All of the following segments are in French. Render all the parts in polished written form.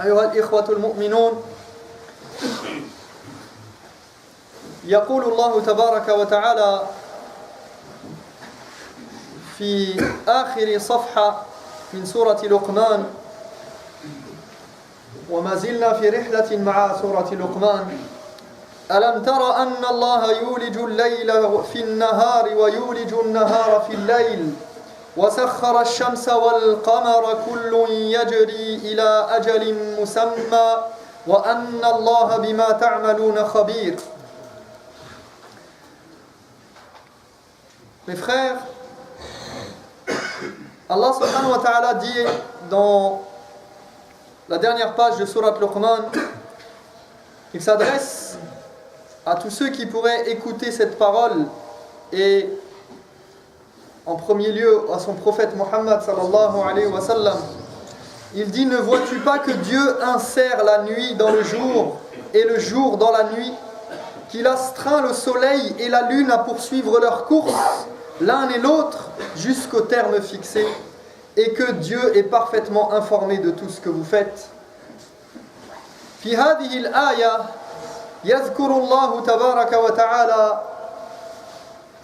أيها الإخوة المؤمنون يقول الله تبارك وتعالى في آخر صفحة من سورة لقمان وما زلنا في رحلة مع سورة لقمان ألم تر أن الله يولج الليل في النهار ويولج النهار في الليل وسخر الشمس والقمر كل يجري إلى أجل مسمى وأن الله بما تعملون خبير. Mes frères, Allah subhanahu wa ta'ala dit dans la dernière page de Surat Luqman, il s'adresse à tous ceux qui pourraient écouter cette parole et en premier lieu à son prophète Mohammed sallallahu alayhi wa sallam. Il dit: ne vois-tu pas que Dieu insère la nuit dans le jour et le jour dans la nuit, qu'il astreint le soleil et la lune à poursuivre leur course l'un et l'autre jusqu'au terme fixé, et que Dieu est parfaitement informé de tout ce que vous faites. في هذه الآية يذكر الله تبارك وتعالى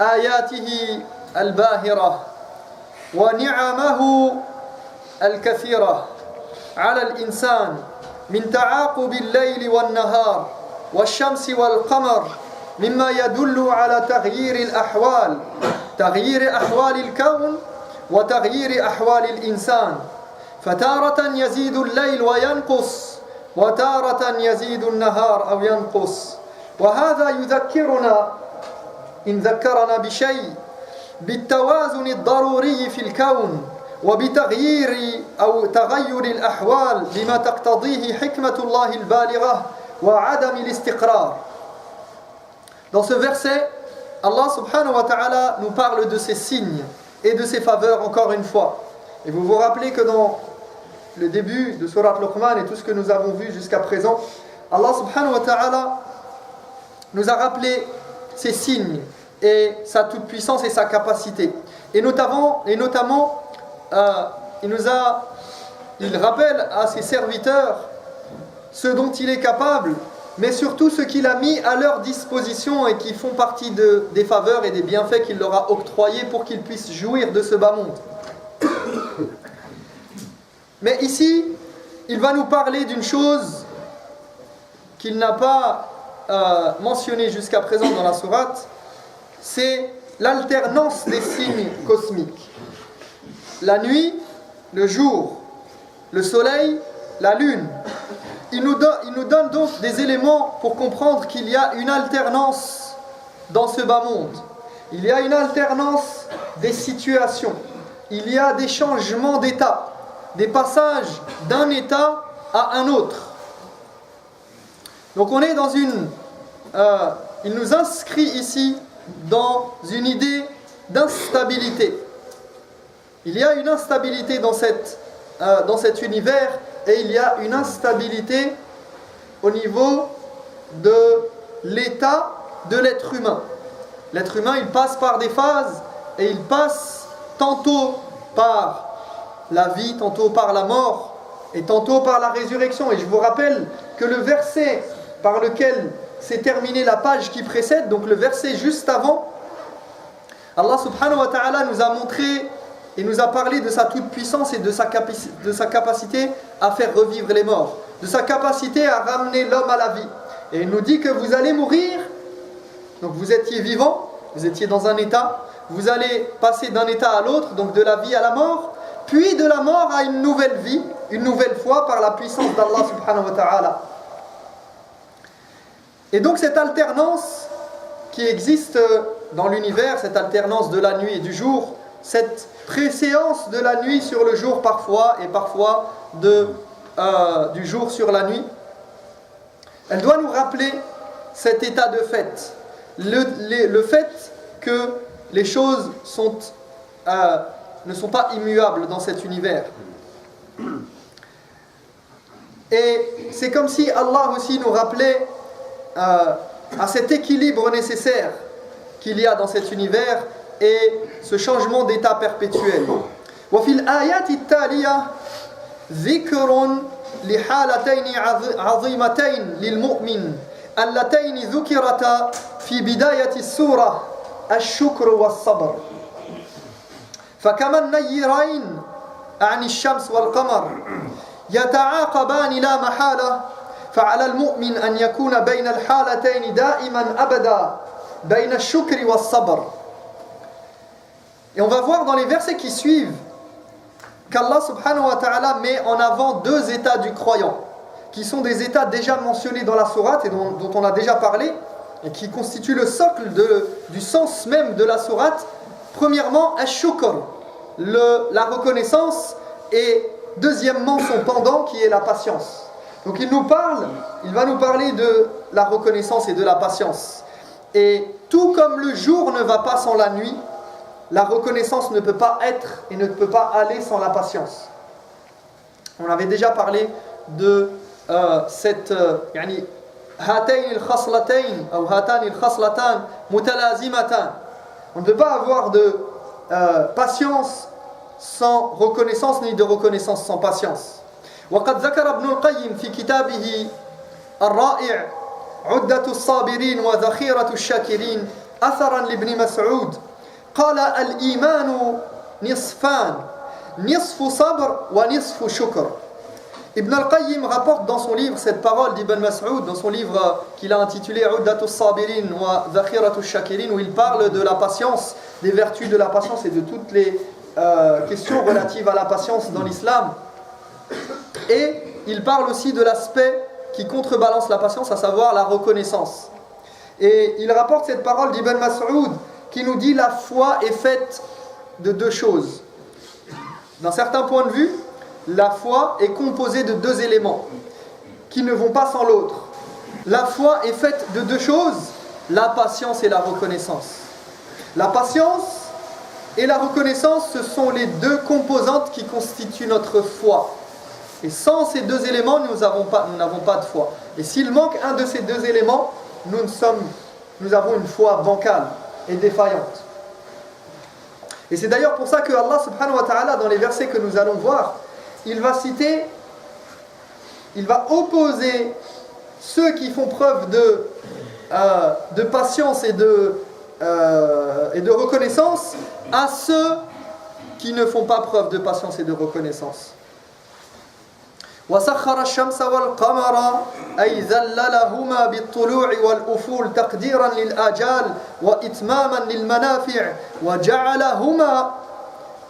آياته الباهرة ونعمه الكثيرة على الإنسان من تعاقب الليل والنهار والشمس والقمر مما يدل على تغيير أحوال الكون وتغيير أحوال الإنسان، فتارة يزيد الليل وينقص وتارة يزيد النهار أو ينقص. وهذا يذكرنا إن ذكرنا بشيء بالتوازن الضروري في الكون وبتغيير أو تغير الأحوال بما تقتضيه حكمة الله البالغة وعدم الاستقرار. Dans ce verset, Allah subhanahu wa ta'ala nous parle de ses signes et de ses faveurs encore une fois. Et vous vous rappelez que dans le début de Surat Luqman et tout ce que nous avons vu jusqu'à présent, Allah subhanahu wa ta'ala nous a rappelé ses signes et sa toute-puissance et sa capacité. Et notamment il rappelle à ses serviteurs ce dont il est capable, mais surtout ce qu'il a mis à leur disposition et qui font partie des faveurs et des bienfaits qu'il leur a octroyés pour qu'ils puissent jouir de ce bas monde. Mais ici, il va nous parler d'une chose qu'il n'a pas mentionnée jusqu'à présent dans la sourate, c'est l'alternance des signes cosmiques. La nuit, le jour, le soleil, la lune. Il nous donne donc des éléments pour comprendre qu'il y a une alternance dans ce bas monde. Il y a une alternance des situations. Il y a des changements d'état, des passages d'un état à un autre. Donc on est dans il nous inscrit ici dans une idée d'instabilité. Il y a une instabilité dans cet univers et il y a une instabilité au niveau de l'état de l'être humain. L'être humain, il passe par des phases et il passe tantôt par la vie, tantôt par la mort et tantôt par la résurrection. Et je vous rappelle que le verset par lequel s'est terminée la page qui précède, donc le verset juste avant, Allah subhanahu wa ta'ala nous a montré et nous a parlé de sa toute-puissance et de sa capacité à faire revivre les morts, de sa capacité à ramener l'homme à la vie. Et il nous dit que vous allez mourir, donc vous étiez vivant, vous étiez dans un état, vous allez passer d'un état à l'autre, donc de la vie à la mort, puis de la mort à une nouvelle vie, une nouvelle fois par la puissance d'Allah subhanahu wa ta'ala. Et donc cette alternance qui existe dans l'univers, cette alternance de la nuit et du jour, cette préséance de la nuit sur le jour parfois et parfois du jour sur la nuit, elle doit nous rappeler cet état de fait, le fait que les choses ne sont pas immuables dans cet univers. Et c'est comme si Allah aussi nous rappelait à cet équilibre nécessaire qu'il y a dans cet univers et ce changement d'état perpétuel. وفي الآيات التالية ذكر لحالتين عظيمتين للمؤمن اللتين ذكرتا في بداية السورة الشكر والصبر فكما النيرين عن الشمس والقمر يتعاقبان لا محالة فعلى المؤمن أن يكون بين الحالتين دائما أبدا بين الشكر والصبر. Et on va voir dans les versets qui suivent qu'Allah subhanahu wa ta'ala met en avant deux états du croyant, qui sont des états déjà mentionnés dans la sourate et dont on a déjà parlé, et qui constituent le socle du sens même de la sourate. Premièrement, ash-shukr, la reconnaissance, et deuxièmement son pendant qui est la patience. Donc il va nous parler de la reconnaissance et de la patience. Et tout comme le jour ne va pas sans la nuit, la reconnaissance ne peut pas être et ne peut pas aller sans la patience. On avait déjà parlé de cette يعني هاتين الخصلتين أو هاتان الخصلتان متلازمتان. On ne peut pas avoir de patience sans reconnaissance ni de reconnaissance sans patience. وقد ذكر ابن القيم في كتابه الرائع عدة الصابرين وذخيرة الشاكرين أثرا لابن مسعود قال الإيمان نصفان نصف صبر ونصف شكر. Ibn al-Qayyim rapporte dans son livre cette parole d'Ibn Mas'ud, dans son livre qu'il a intitulé Uddatu Sabirin wa Zakhiratu Shakirin, où il parle de la patience, des vertus de la patience et de toutes les questions relatives à la patience dans l'islam. Et il parle aussi de l'aspect qui contrebalance la patience, à savoir la reconnaissance. Et il rapporte cette parole d'Ibn Mas'ud qui nous dit la foi est faite de deux choses. D'un certain point de vue, la foi est composée de deux éléments qui ne vont pas sans l'autre. La foi est faite de deux choses, la patience et la reconnaissance. La patience et la reconnaissance, ce sont les deux composantes qui constituent notre foi. Et sans ces deux éléments, nous n'avons pas de foi. Et s'il manque un de ces deux éléments, nous avons une foi bancale et défaillante. Et c'est d'ailleurs pour ça que Allah subhanahu wa ta'ala, dans les versets que nous allons voir, il va opposer ceux qui font preuve de patience et de reconnaissance à ceux qui ne font pas preuve de patience et de reconnaissance. وسخر الشمس والقمر أي ذللهما بالطلوع والأفول تقديرا للآجال وإتماما للمنافع وجعلهما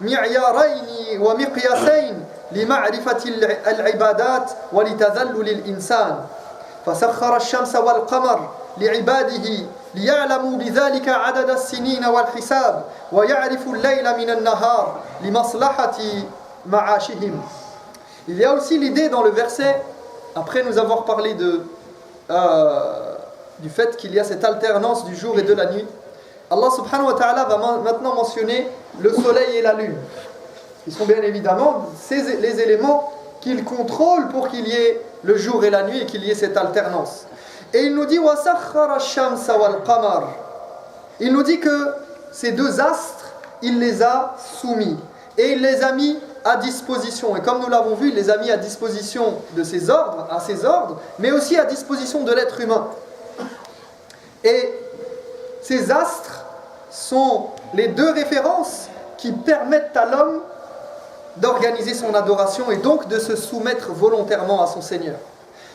معيارين ومقياسين لمعرفة العبادات ولتذلل الإنسان فسخر الشمس والقمر لعباده ليعلموا بذلك عدد السنين والحساب ويعرفوا الليل من النهار لمصلحة معاشهم. Il y a aussi l'idée dans le verset, après nous avoir parlé du fait qu'il y a cette alternance du jour et de la nuit, Allah subhanahu wa ta'ala va maintenant mentionner le soleil et la lune, qui sont bien évidemment les éléments qu'il contrôle pour qu'il y ait le jour et la nuit et qu'il y ait cette alternance. Et il nous dit وَسَخَّرَ الشَّمْسَ وَالْقَمَرَ. Il nous dit que ces deux astres, il les a soumis et il les a mis à disposition. Et comme nous l'avons vu, il les a mis à disposition de ses ordres, mais aussi à disposition de l'être humain. Et ces astres sont les deux références qui permettent à l'homme d'organiser son adoration et donc de se soumettre volontairement à son Seigneur.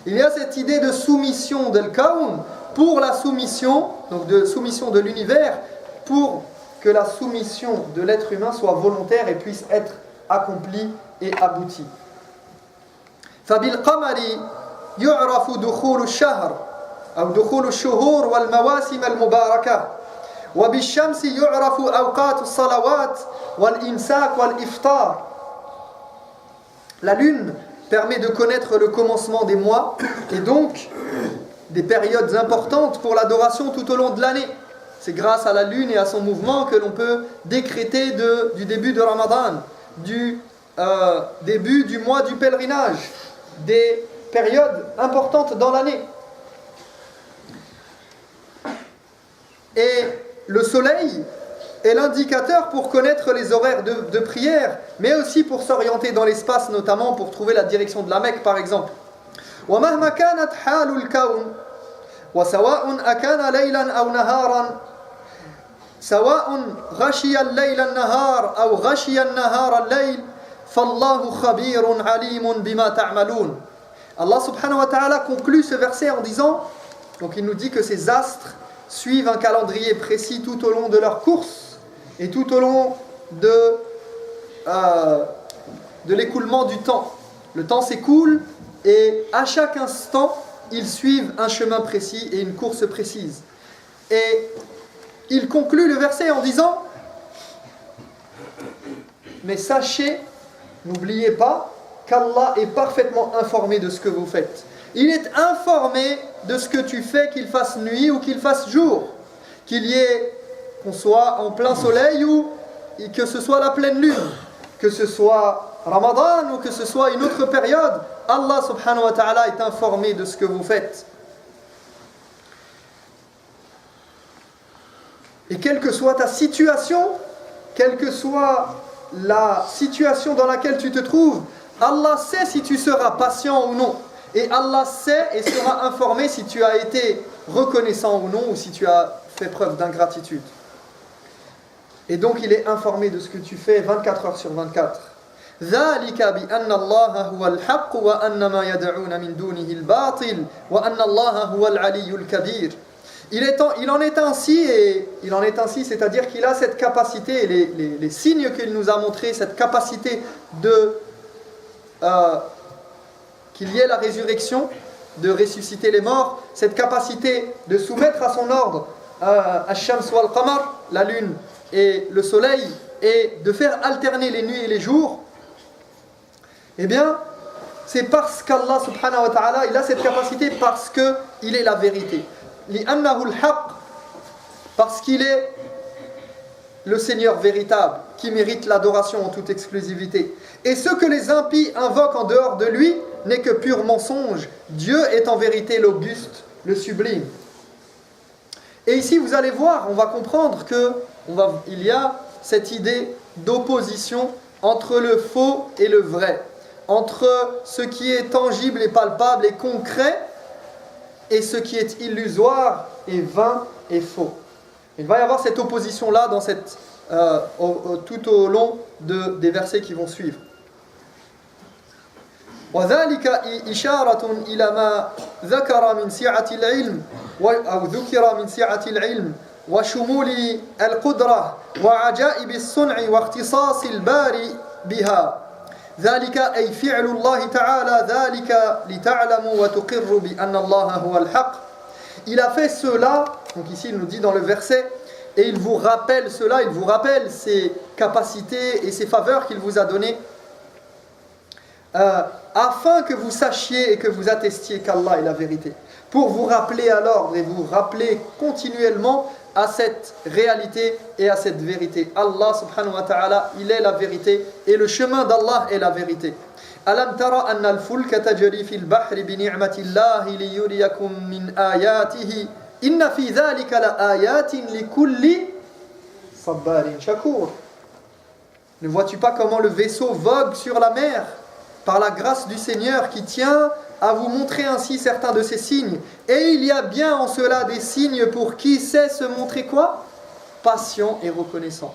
Il y a cette idée de soumission de l'Kaoun pour la soumission, donc de soumission de l'univers, pour que la soumission de l'être humain soit volontaire et puisse être accomplie et aboutie. فبالقمر يعرف دخول الشهر أو دخول الشهور والمواسم المباركة وبالشمس يعرف أوقات الصلوات والإمساك والإفطار. La lune permet de connaître le commencement des mois et donc des périodes importantes pour l'adoration tout au long de l'année. C'est grâce à la lune et à son mouvement que l'on peut décréter du début de Ramadan, du début du mois du pèlerinage, des périodes importantes dans l'année. Et le soleil est l'indicateur pour connaître les horaires de prière, mais aussi pour s'orienter dans l'espace, notamment pour trouver la direction de la Mecque par exemple. ومهما كانت حال الكون وسواء أكان ليلا أو نهارا سواء غشي الليل النهار أو غشي النهار الليل فالله خبير عليم بما تعملون. Allah subhanahu wa ta'ala conclut ce verset en disant, donc il nous dit que ces astres suivent un calendrier précis tout au long de leur course et tout au long de l'écoulement du temps. Le temps s'écoule et à chaque instant, ils suivent un chemin précis et une course précise. Et il conclut le verset en disant, mais sachez, n'oubliez pas, qu'Allah est parfaitement informé de ce que vous faites. Il est informé de ce que tu fais, qu'il fasse nuit ou qu'il fasse jour, qu'on soit en plein soleil ou que ce soit la pleine lune, que ce soit Ramadan ou que ce soit une autre période. Allah subhanahu wa ta'ala est informé de ce que vous faites. Et quelle que soit ta situation, quelle que soit la situation dans laquelle tu te trouves, Allah sait si tu seras patient ou non. Et Allah sait et sera informé si tu as été reconnaissant ou non, ou si tu as fait preuve d'ingratitude. Et donc il est informé de ce que tu fais 24 heures sur 24. ذلك بأن الله هو الحق وأن ما يدعون من دونه الباطل وأن الله هو العلي الكبير. Il en est ainsi, c'est-à-dire qu'il a cette capacité, les signes qu'il nous a montrés, cette capacité qu'il y ait la résurrection, de ressusciter les morts, cette capacité de soumettre à son ordre Ash-Shams wal-Qamar, la lune et le soleil, et de faire alterner les nuits et les jours. Eh bien, c'est parce qu'Allah subhanahu wa ta'ala, il a cette capacité parce qu'il est la vérité. لِأَنَّهُ الْحَقِّ, parce qu'il est le Seigneur véritable, qui mérite l'adoration en toute exclusivité. Et ce que les impies invoquent en dehors de lui n'est que pur mensonge. Dieu est en vérité l'auguste, le sublime. Et ici, vous allez voir, on va comprendre qu'il y a cette idée d'opposition entre le faux et le vrai, entre ce qui est tangible et palpable et concret et ce qui est illusoire et vain et faux. Il va y avoir cette opposition-là tout au long des versets qui vont suivre. وذلك إشارة إلى ما ذكر من سعة العلم أو ذكر من سعة العلم وشمول القدرة وعجائب الصنع واختصاص الباري بها. ذلك أي فعل الله تعالى ذلك لتعلموا وتقروا بأن الله هو الحق. Il a fait cela, donc ici il nous dit dans le verset, et il vous rappelle cela, il vous rappelle ses capacités et ses faveurs qu'il vous a données, afin que vous sachiez et que vous attestiez qu'Allah est la vérité. Pour vous rappeler à l'ordre et vous rappeler continuellement à cette réalité et à cette vérité. Allah subhanahu wa ta'ala, il est la vérité et le chemin d'Allah est la vérité. ألم ترى أن الفلك تجري في البحر بنعمة الله ليريكم من آياته إن في ذلك لآيات لكل صبار شكور. Ne vois-tu pas comment le vaisseau vogue sur la mer par la grâce du Seigneur qui tient à vous montrer ainsi certains de ces signes. Et il y a bien en cela des signes pour qui sait se montrer quoi? Patient et reconnaissant.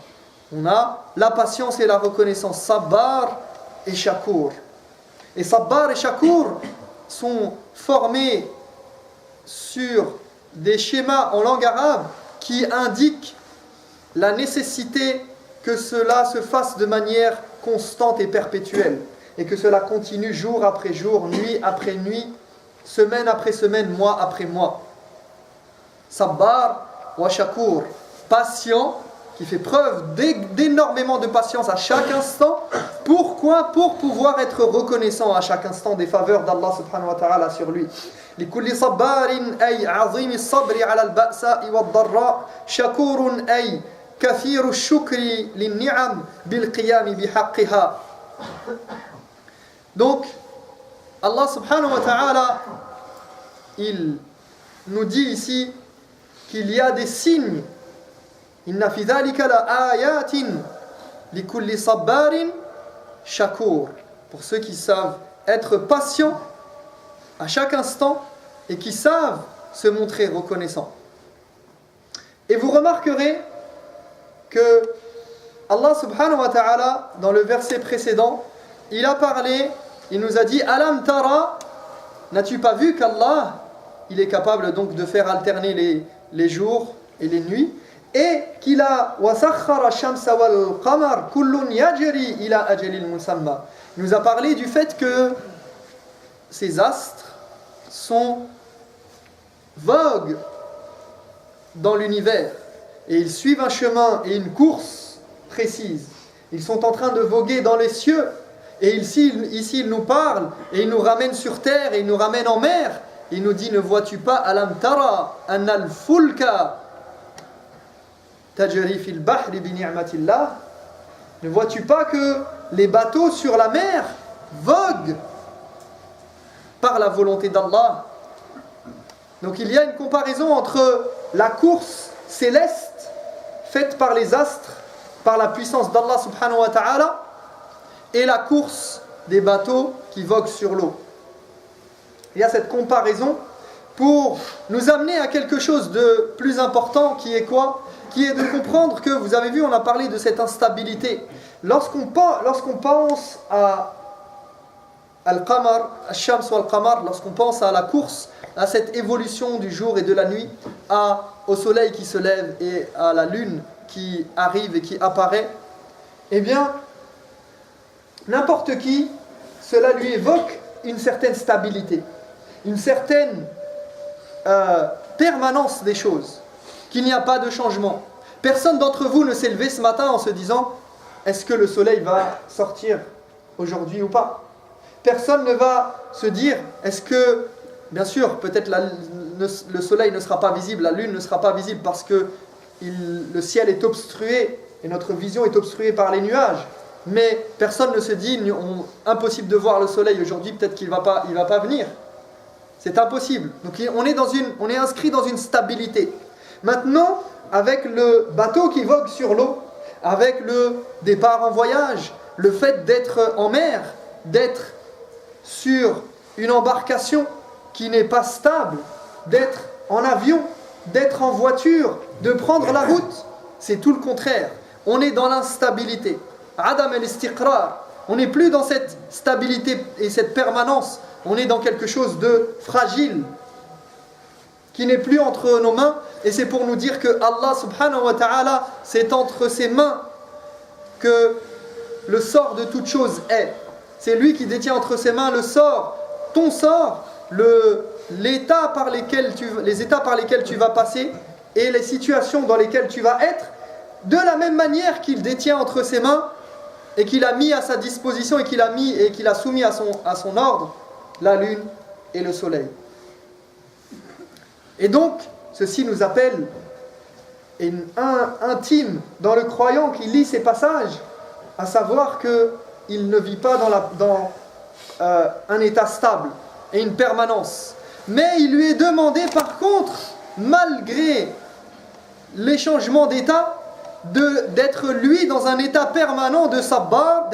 On a la patience et la reconnaissance, Sabbar et Shakur. Et Sabbar et Shakur sont formés sur des schémas en langue arabe qui indiquent la nécessité que cela se fasse de manière constante et perpétuelle. Et que cela continue jour après jour, nuit après nuit, semaine après semaine, mois après mois. Sabbar wa Shakur, patient, qui fait preuve d'énormément de patience à chaque instant. Pourquoi? Pour pouvoir être reconnaissant à chaque instant des faveurs d'Allah subhanahu wa ta'ala sur lui. لكل صبار أي عظيم الصبر على البأساء والضراء شكور أي كثير الشكر للنعم بالقيام بحقها. Donc, Allah subhanahu wa ta'ala, il nous dit ici qu'il y a des signes Inna fi dhalika la ayatin li kulli sabbarin shakur. Pour ceux qui savent être patients à chaque instant et qui savent se montrer reconnaissants. Et vous remarquerez que Allah subhanahu wa ta'ala, dans le verset précédent, il a parlé, il nous a dit Alam tara, n'as-tu pas vu qu'Allah, il est capable donc de faire alterner les jours et les nuits, et qu'il a wasakhara shamsa wal qamar kullun yajri ila ajalil musamma. Il nous a parlé du fait que ces astres voguent dans l'univers et ils suivent un chemin et une course précise. Ils sont en train de voguer dans les cieux et ici il nous parle et il nous ramène sur terre et il nous ramène en mer. Il nous dit, ne vois-tu pas alam tara anna al-fulka tajri fil bahri bi ni'matillah? Ne vois-tu pas que les bateaux sur la mer voguent par la volonté d'Allah? Donc il y a une comparaison entre la course céleste faite par les astres, par la puissance d'Allah subhanahu wa ta'ala, et la course des bateaux qui voguent sur l'eau. Il y a cette comparaison pour nous amener à quelque chose de plus important qui est quoi? Qui est de comprendre que, vous avez vu, on a parlé de cette instabilité. Lorsqu'on pense à Al-Qamar, Al-Shams ou Al-Qamar, lorsqu'on pense à la course, à cette évolution du jour et de la nuit, au soleil qui se lève et à la lune qui arrive et qui apparaît, eh bien, n'importe qui, cela lui évoque une certaine stabilité, une certaine permanence des choses, qu'il n'y a pas de changement. Personne d'entre vous ne s'est levé ce matin en se disant « Est-ce que le soleil va sortir aujourd'hui ou pas ?» Personne ne va se dire « Est-ce que, bien sûr, peut-être le soleil ne sera pas visible, la lune ne sera pas visible parce que le ciel est obstrué et notre vision est obstruée par les nuages. » Mais personne ne se dit « Impossible de voir le soleil aujourd'hui, peut-être qu'il va pas venir. » C'est impossible. Donc on est inscrit dans une stabilité. Maintenant, avec le bateau qui vogue sur l'eau, avec le départ en voyage, le fait d'être en mer, d'être sur une embarcation qui n'est pas stable, d'être en avion, d'être en voiture, de prendre la route, c'est tout le contraire. On est dans l'instabilité. Adam al-istiqrar. On n'est plus dans cette stabilité et cette permanence. On est dans quelque chose de fragile qui n'est plus entre nos mains, et c'est pour nous dire que Allah subhanahu wa ta'ala, c'est entre ses mains que le sort de toute chose est. C'est lui qui détient entre ses mains le sort, ton sort, les états par lesquels tu vas passer et les situations dans lesquelles tu vas être, de la même manière qu'il détient entre ses mains et qu'il a mis à sa disposition et qu'il a soumis à son ordre la lune et le soleil. Et donc, ceci nous appelle intime dans le croyant qui lit ces passages, à savoir qu'il ne vit pas dans un état stable et une permanence. Mais il lui est demandé par contre, malgré les changements d'état, d'être lui dans un état permanent de sabr,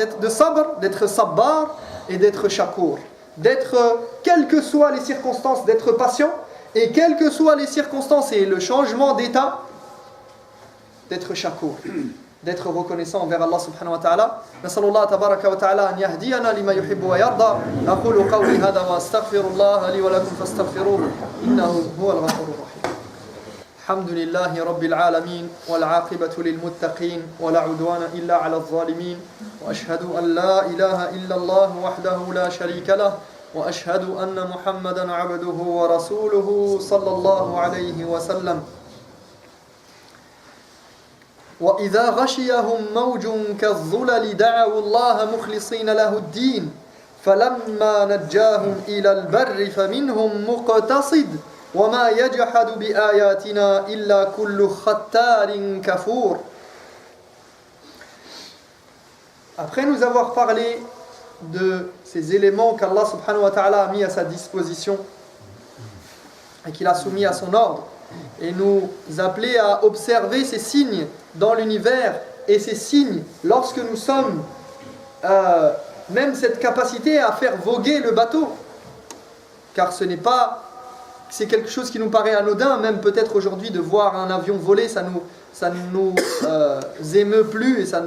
d'être sabbar et d'être shakur. D'être, quelles que soient les circonstances, d'être patient, et quelles que soient les circonstances et le changement d'état, d'être shakur, d'être reconnaissant envers Allah subhanahu wa ta'ala. Nasallallahu tabaraka wa ta'ala an yahdiyana lima yuhibbu wa yarda. Aqulu qawli hadha wa astaghfirullah li wa lakum fastaghfiruhu innahu huwal ghafurur rahim. Alhamdulillahi rabbil alamin wal 'aqibatu lil muttaqin wa la 'udwana illa 'alal zalimin wa ashhadu an la ilaha illa Allah wahdahu la sharika lahu وأشهد أن محمدًا عبده ورسوله صلى الله عليه وسلم وإذا غشيهم موج كالظلل دعوا الله مخلصين له الدين فلما نجاهم إلى البر فمنهم مقتصد وما يجحد بآياتنا إلا كل ختار كفور. Après nous avoir parlé de ces éléments qu'Allah subhanahu wa ta'ala a mis à sa disposition et qu'il a soumis à son ordre, et nous appeler à observer ces signes dans l'univers et ces signes lorsque nous sommes même cette capacité à faire voguer le bateau, car ce n'est pas, c'est quelque chose qui nous paraît anodin, même peut-être aujourd'hui de voir un avion voler, ça ne nous émeut plus et ça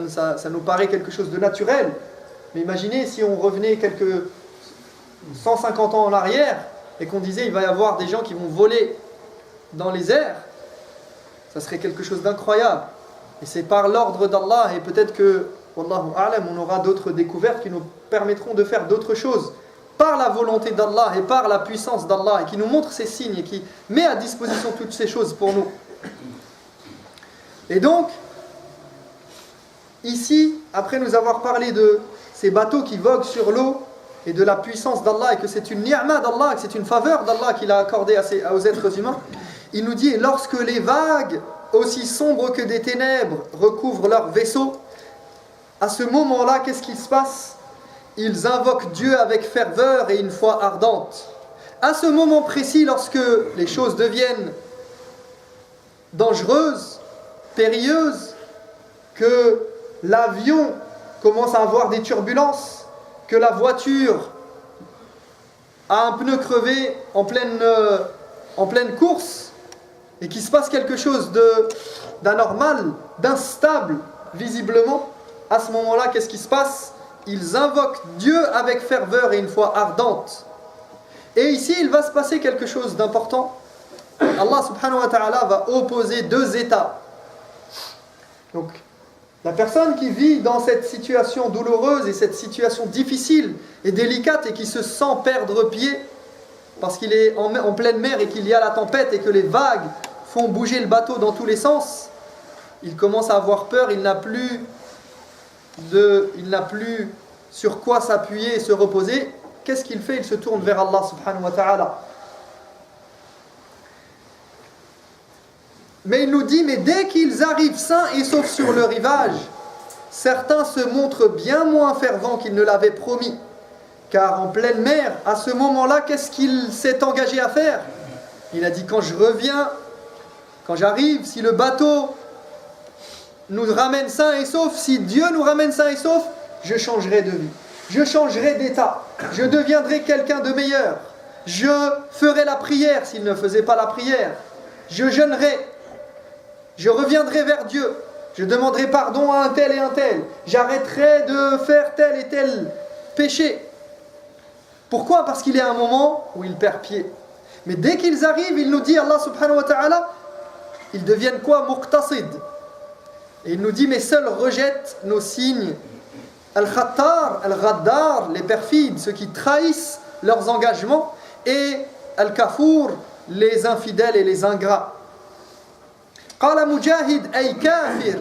nous paraît quelque chose de naturel. Mais imaginez si on revenait quelques 150 ans en arrière et qu'on disait il va y avoir des gens qui vont voler dans les airs, ça serait quelque chose d'incroyable. Et c'est par l'ordre d'Allah, et peut-être que, Wallahu a'lam, on aura d'autres découvertes qui nous permettront de faire d'autres choses par la volonté d'Allah et par la puissance d'Allah, et qui nous montre ces signes et qui met à disposition toutes ces choses pour nous. Et donc, ici, après nous avoir parlé de ces bateaux qui voguent sur l'eau et de la puissance d'Allah, et que c'est une ni'ma d'Allah, que c'est une faveur d'Allah qu'il a accordée aux êtres humains, il nous dit, lorsque les vagues, aussi sombres que des ténèbres, recouvrent leurs vaisseaux, à ce moment-là, qu'est-ce qui se passe? Ils invoquent Dieu avec ferveur et une foi ardente. À ce moment précis, lorsque les choses deviennent dangereuses, périlleuses, que l'avion commence à avoir des turbulences, que la voiture a un pneu crevé en pleine course, et qu'il se passe quelque chose d'anormal, d'instable, visiblement, à ce moment-là, qu'est-ce qui se passe? Ils invoquent Dieu avec ferveur et une foi ardente. Et ici, il va se passer quelque chose d'important. Allah subhanahu wa ta'ala va opposer deux états. Donc, la personne qui vit dans cette situation douloureuse et cette situation difficile et délicate et qui se sent perdre pied parce qu'il est en pleine mer et qu'il y a la tempête et que les vagues font bouger le bateau dans tous les sens, il commence à avoir peur, il n'a plus sur quoi s'appuyer et se reposer. Qu'est-ce qu'il fait? Il se tourne vers Allah subhanahu wa ta'ala. Mais il nous dit, mais dès qu'ils arrivent sains et saufs sur le rivage, certains se montrent bien moins fervents qu'ils ne l'avaient promis. Car en pleine mer, à ce moment-là, qu'est-ce qu'il s'est engagé à faire? Il a dit, quand j'arrive, si le bateau nous ramène sains et saufs, si Dieu nous ramène sains et saufs, je changerai de vie, je changerai d'état, je deviendrai quelqu'un de meilleur, je ferai la prière s'il ne faisait pas la prière, je jeûnerai, je reviendrai vers Dieu, je demanderai pardon à un tel et un tel, j'arrêterai de faire tel et tel péché. Pourquoi? Parce qu'il y a un moment où il perd pied. Mais dès qu'ils arrivent, il nous dit, Allah subhanahu wa ta'ala, ils deviennent quoi? Muqtasid. Et il nous dit, mais seuls rejettent nos signes. Al-Khattar, Al-Ghaddar, les perfides, ceux qui trahissent leurs engagements, et Al-Kafour, les infidèles et les ingrats. قال مجاهد أي كافر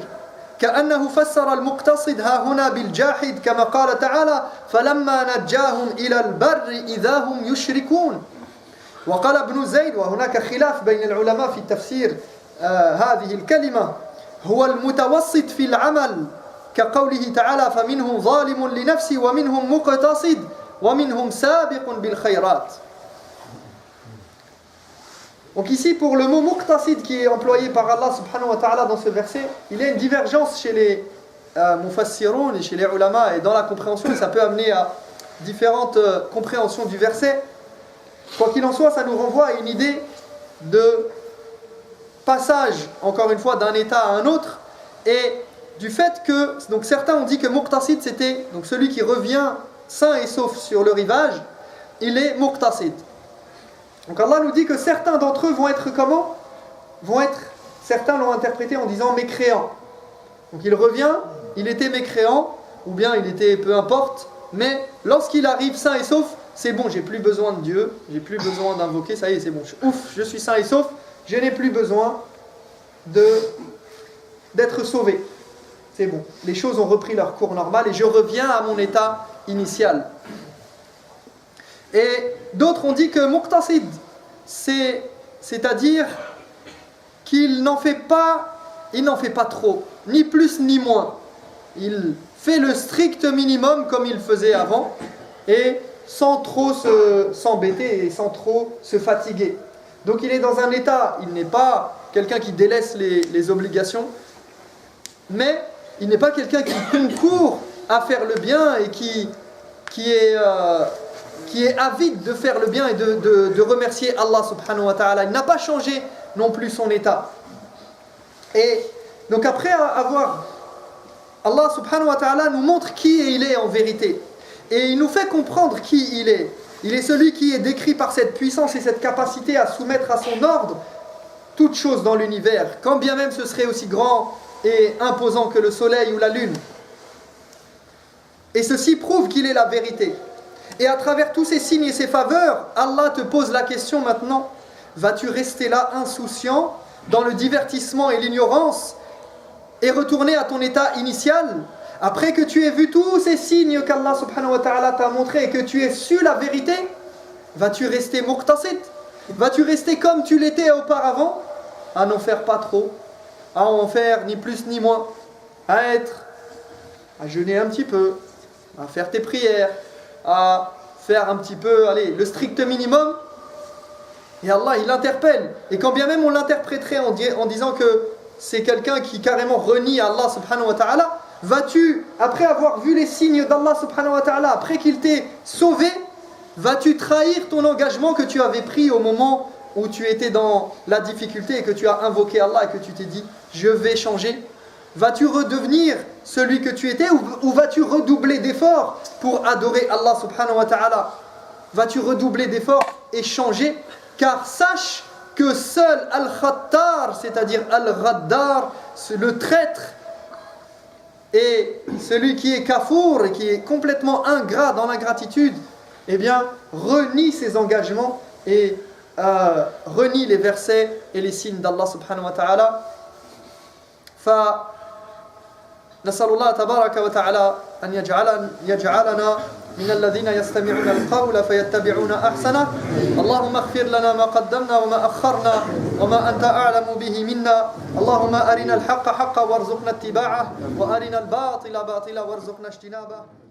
كأنه فسر المقتصد ها هنا بالجاحد كما قال تعالى فلما نجاهم إلى البر إذا هم يشركون. وقال ابن زيد وهناك خلاف بين العلماء في تفسير هذه الكلمة هو المتوسط في العمل كقوله تعالى فمنهم ظالم لنفسه ومنهم مقتصد ومنهم سابق بالخيرات. Donc ici pour le mot muqtasid qui est employé par Allah subhanahu wa ta'ala dans ce verset, il y a une divergence chez les mufassirun et chez les ulama et dans la compréhension, et ça peut amener à différentes compréhensions du verset. Quoi qu'il en soit, ça nous renvoie à une idée de passage, encore une fois, d'un état à un autre, et du fait que, donc certains ont dit que muqtasid c'était donc celui qui revient sain et sauf sur le rivage, il est muqtasid. Donc Allah nous dit que certains d'entre eux vont être comment? Certains l'ont interprété en disant mécréants. Donc il revient, il était mécréant, ou bien il était peu importe, mais lorsqu'il arrive sain et sauf, c'est bon, j'ai plus besoin de Dieu, j'ai plus besoin d'invoquer, ça y est, c'est bon, je suis sain et sauf, je n'ai plus besoin d'être sauvé. C'est bon, les choses ont repris leur cours normal et je reviens à mon état initial. Et d'autres ont dit que muqtasid, c'est-à-dire qu'il n'en fait pas trop, ni plus ni moins. Il fait le strict minimum comme il faisait avant, et sans trop s'embêter et sans trop se fatiguer. Donc il est dans un état, il n'est pas quelqu'un qui délaisse les obligations, mais il n'est pas quelqu'un qui concourt à faire le bien et qui est avide de faire le bien et de remercier Allah subhanahu wa ta'ala. Il n'a pas changé non plus son état. Et donc après avoir, Allah subhanahu wa ta'ala nous montre qui il est en vérité. Et il nous fait comprendre qui il est. Il est celui qui est décrit par cette puissance et cette capacité à soumettre à son ordre toute chose dans l'univers, quand bien même ce serait aussi grand et imposant que le soleil ou la lune. Et ceci prouve qu'il est la vérité. Et à travers tous ces signes et ces faveurs, Allah te pose la question maintenant, vas-tu rester là insouciant dans le divertissement et l'ignorance et retourner à ton état initial après que tu aies vu tous ces signes qu'Allah subhanahu wa ta'ala t'a montré et que tu aies su la vérité? Vas-tu rester muqtasid? Vas-tu rester comme tu l'étais auparavant, à n'en faire pas trop, à en faire ni plus ni moins, à jeûner un petit peu, à faire tes prières, à faire un petit peu, le strict minimum? Et Allah, il l'interpelle. Et quand bien même on l'interpréterait en disant que c'est quelqu'un qui carrément renie Allah subhanahu wa ta'ala, vas-tu, après avoir vu les signes d'Allah subhanahu wa ta'ala, après qu'il t'ait sauvé, vas-tu trahir ton engagement que tu avais pris au moment où tu étais dans la difficulté et que tu as invoqué Allah et que tu t'es dit je vais changer? Vas-tu redevenir celui que tu étais ou vas-tu redoubler d'efforts pour adorer Allah subhanahu wa ta'ala? Vas-tu redoubler d'efforts et changer? Car sache que seul Al-Khattar, c'est-à-dire Al-Ghaddar, le traître, et celui qui est kafour et qui est complètement ingrat dans l'ingratitude, eh bien, renie ses engagements et renie les versets et les signes d'Allah subhanahu wa ta'ala. فنسأل الله تبارك وتعالى أن يجعلنا من الذين يستمعون القول فيتبعون أحسنه. اللهم اغفر لنا ما قدمنا وما أخرنا وما أنت أعلم به منا. اللهم أرنا الحق حقا وارزقنا اتباعه وأرنا الباطل باطلا وارزقنا اجتنابه.